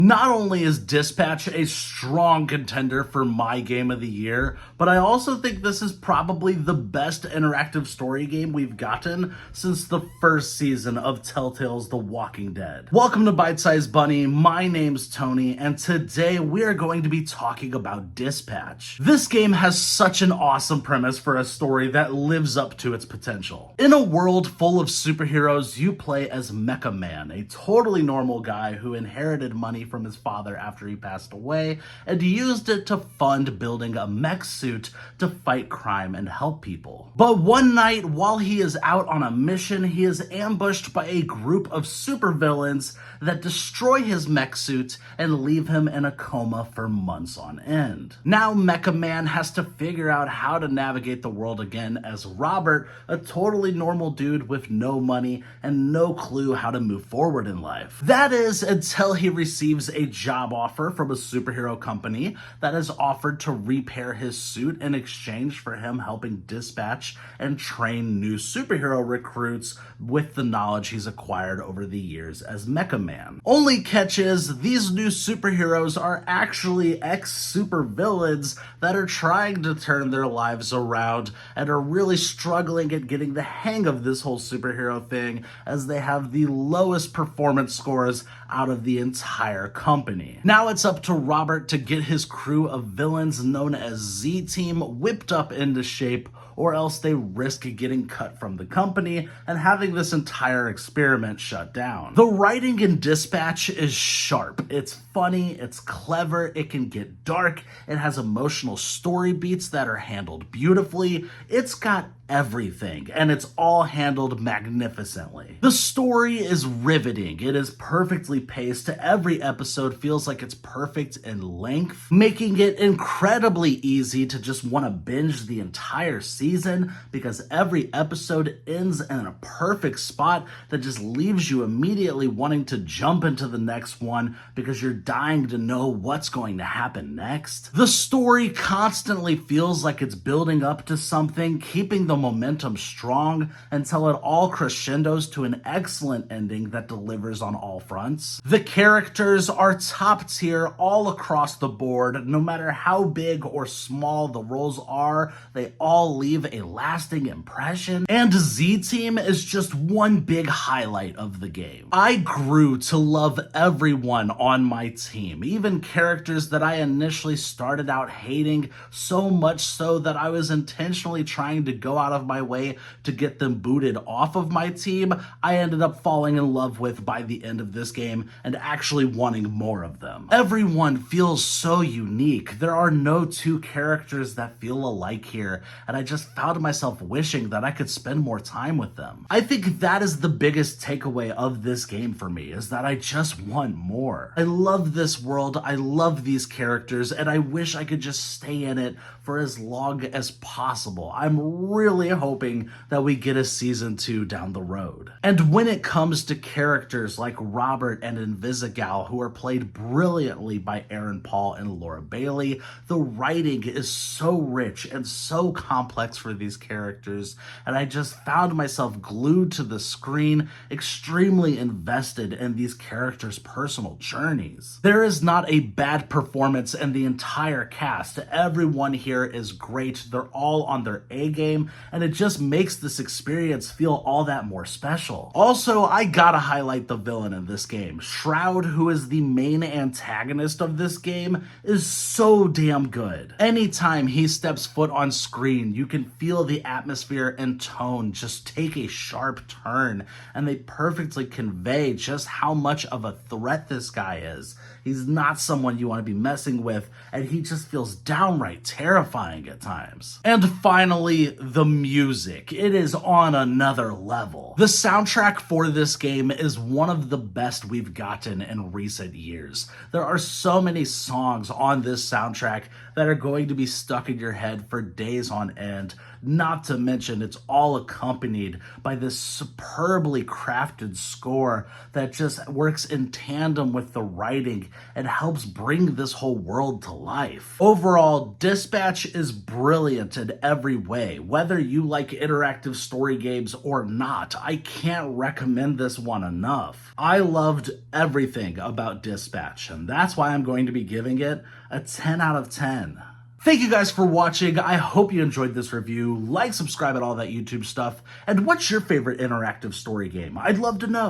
Not only is Dispatch a strong contender for my game of the year, but I also think this is probably the best interactive story game we've gotten since the first season of Telltale's The Walking Dead. Welcome to Bite Size Bunny, my name's Tony, and today we are going to be talking about Dispatch. This game has such an awesome premise for a story that lives up to its potential. In a world full of superheroes, you play as Mecha Man, a totally normal guy who inherited money from his father after he passed away and used it to fund building a mech suit to fight crime and help people. But one night, while he is out on a mission, he is ambushed by a group of supervillains that destroy his mech suit and leave him in a coma for months on end. Now Mecha Man has to figure out how to navigate the world again as Robert, a totally normal dude with no money and no clue how to move forward in life. That is until he receives a job offer from a superhero company that has offered to repair his suit in exchange for him helping dispatch and train new superhero recruits with the knowledge he's acquired over the years as Mecha Man. Only catch is, these new superheroes are actually ex-supervillains that are trying to turn their lives around and are really struggling at getting the hang of this whole superhero thing, as they have the lowest performance scores out of the entire company. Now it's up to Robert to get his crew of villains known as Z-Team whipped up into shape, or else they risk getting cut from the company and having this entire experiment shut down. The writing in Dispatch is sharp. It's funny, it's clever, it can get dark, it has emotional story beats that are handled beautifully, it's got everything, and it's all handled magnificently. The story is riveting. It is perfectly paced. Every episode feels like it's perfect in length, making it incredibly easy to just want to binge the entire season, because every episode ends in a perfect spot that just leaves you immediately wanting to jump into the next one because you're dying to know what's going to happen next. The story constantly feels like it's building up to something, keeping the momentum strong until it all crescendos to an excellent ending that delivers on all fronts. The characters are top tier all across the board. No matter how big or small the roles are, they all leave a lasting impression. And Z-Team is just one big highlight of the game. I grew to love everyone on my team, even characters that I initially started out hating, so much so that I was intentionally trying to go out of my way to get them booted off of my team. I ended up falling in love with by the end of this game and actually wanting more of them. Everyone feels so unique. There are no two characters that feel alike here, and I just found myself wishing that I could spend more time with them. I think that is the biggest takeaway of this game for me, is that I just want more. I love this world, I love these characters, and I wish I could just stay in it for as long as possible. I'm really hoping that we get a season 2 down the road. And when it comes to characters like Robert and Invisigal, who are played brilliantly by Aaron Paul and Laura Bailey, the writing is so rich and so complex for these characters, and I just found myself glued to the screen, extremely invested in these characters' personal journeys. There is not a bad performance in the entire cast. Everyone here is great. They're all on their A game, and it just makes this experience feel all that more special. Also, I gotta highlight the villain in this game. Shroud, who is the main antagonist of this game, is so damn good. Anytime he steps foot on screen, you can feel the atmosphere and tone just take a sharp turn, and they perfectly convey just how much of a threat this guy is. He's not someone you want to be messing with, and he just feels downright terrifying at times. And finally, the music. It is on another level. The soundtrack for this game is one of the best we've gotten in recent years. There are so many songs on this soundtrack that are going to be stuck in your head for days on end. Not to mention, it's all accompanied by this superbly crafted score that just works in tandem with the writing and helps bring this whole world to life. Overall, Dispatch is brilliant in every way. Whether you like interactive story games or not, I can't recommend this one enough. I loved everything about Dispatch, and that's why I'm going to be giving it a 10 out of 10. Thank you guys for watching. I hope you enjoyed this review. Like, subscribe, and all that YouTube stuff. And what's your favorite interactive story game? I'd love to know.